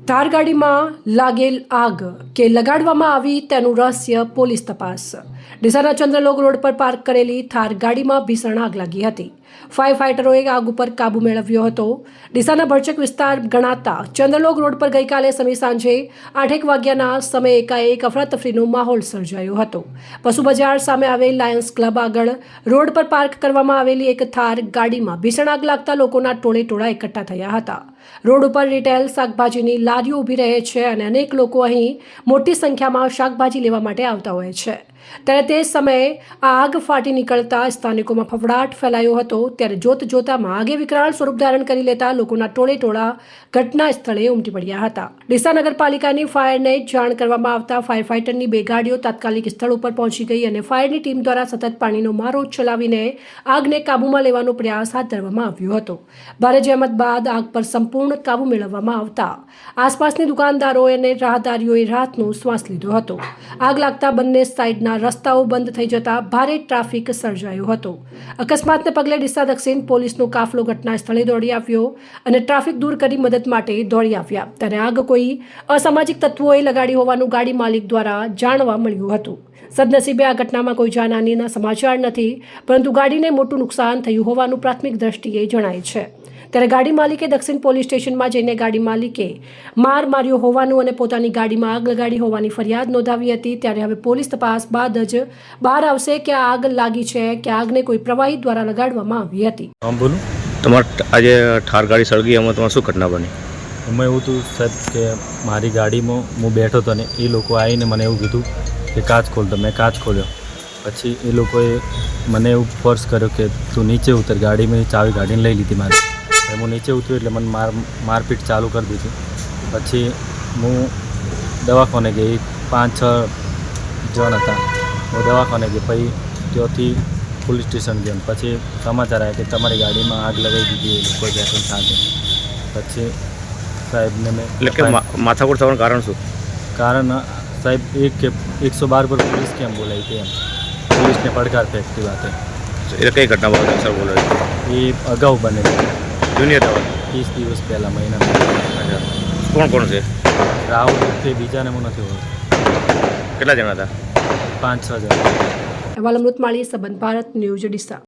થાર ગાડીમાં લાગેલ આગ કે લગાડવામાં આવી તેનું રહસ્ય પોલીસ તપાસ। ડીસાના ચંદ્રલોક રોડ પર પાર્ક કરેલી થાર ગાડીમાં ભીષણ આગ લાગી હતી। ફાયર ફાઇટરોએ આગ ઉપર કાબુ મેળવ્યો હતો। ડીસાના ભરચક વિસ્તાર ગણાતા ચંદ્રલોક રોડ પર ગઈકાલે સમી સાંજે 8 વાગ્યાના સમયે એકાએક અફરાતફરીનો માહોલ સર્જાયો હતો। પશુ બજાર સામે આવેલ લાયન્સ ક્લબ આગળ રોડ પર પાર્ક કરવામાં આવેલી એક થાર ગાડીમાં ભીષણ આગ લાગતા લોકોના ટોળે ટોળા એકઠા થયા હતા। રોડ ઉપર રિટેલ શાકભાજીની લારીઓ ઊભી રહે છે અને અનેક લોકો અહીં મોટી સંખ્યામાં શાકભાજી લેવા માટે આવતા હોય છે। ત્યારે તે સમયે આગ ફાટી નીકળતા સ્થાનિકોમાં ફફડાટ ફેલાયો હતો। ત્યારે જોત જોતામાં આગે વિકરાળ સ્વરૂપ ધારણ કરી લેતા લોકોના ટોળે ટોળા ઘટના સ્થળે ઉમટી પડ્યા હતા। ડીસા નગરપાલિકાની ફાયરને જાણ કરવામાં આવતા ફાયર ફાઇટરની 2 ગાડીઓ તાત્કાલિક સ્થળ ઉપર પહોંચી ગઈ અને ફાયરની ટીમ દ્વારા સતત પાણીનો મારો ચલાવીને આગને કાબૂમાં લેવાનો પ્રયાસ હાથ ધરવામાં આવ્યો હતો। ભારે જહેમત બાદ આગ પર સંપૂર્ણ કાબુ મેળવવામાં આવતા આસપાસની દુકાનદારો અને રાહદારીઓએ રાહતનો શ્વાસ લીધો હતો। આગ લાગતા બંને સાઈડના રસ્તાઓ બંધ થઈ જતા ભારે ટ્રાફિક સર્જાયો હતો। અકસ્માતને પગલે ડીસા દક્ષિણ પોલીસનો કાફલો ઘટના સ્થળે દોડી આવ્યો અને ટ્રાફિક દૂર કરી મદદ માટે દોડી આવ્યા। ત્યારે આગ કોઈ અસામાજિક તત્વોએ લગાડી હોવાનું ગાડી માલિક દ્વારા જાણવા મળ્યું હતું। સદનસીબે આ ઘટનામાં કોઈ જાનહાનિના સમાચાર નથી, પરંતુ ગાડીને મોટું નુકસાન થયું હોવાનું પ્રાથમિક દ્રષ્ટિએ જણાય છે। ત્યારે ગાડી માલિકે દક્ષિણ પોલીસ સ્ટેશનમાં જઈને ગાડી માલિકે માર માર્યો હોવાનું અને પોતાની ગાડીમાં આગ લગાડી હોવાની ફરિયાદ નોંધાવી હતી। ત્યારે હવે પોલીસ તપાસ બાદ જ બહાર આવશે કે આગ લાગી છે કે આગને કોઈ પ્રવાહી દ્વારા લગાડવામાં આવી હતી। બોલું તમારે આજે ઠાર ગાડી સળગી, એમાં તમારે શું ઘટના બની? એમાં એવું હતું સાહેબ કે મારી ગાડીમાં હું બેઠો હતો ને એ લોકો આવીને મને એવું કીધું કે કાચ ખોલ, તો મેં કાચ ખોલ્યો। પછી એ લોકોએ મને એવું ફોર્સ કર્યો કે તું નીચે ઉતર, ગાડીમાં ચાવી કાઢીને લઈ લીધી મારી। હું નીચે ઉતર્યો એટલે મને મારપીટ ચાલુ કરી દીધી। પછી હું દવાખાને ગઈ, 5-6 જણ હતા, હું દવાખાને ગઈ। પછી ત્યાંથી પોલીસ સ્ટેશન ગયો। પછી સમાચાર આવ્યા કે તમારી ગાડીમાં આગ લગાવી દીધી એ લોકો બેઠક સાથે। પછી સાહેબને મેં એટલે કે માથાકૂટ થવાનું કારણ શું? કારણ સાહેબ એક કે 112 પર પોલીસ કેમ બોલાવી હતી, એમ પોલીસને પડકાર ફેંકતી વાતે। એટલે કઈ ઘટના બાબતે સર બોલાવી? એ અગાઉ બને જુનિયર દવા 30 દિવસ પહેલાં મહિના। કોણ કોણ છે? રાહુલ તે બીજાને હું નથી ઓળખતો। કેટલા જણા હતા? 5-6 જણા। અહેવાલ અમૃત માળી, સંબંધ ભારત ન્યૂઝ, ડીસા।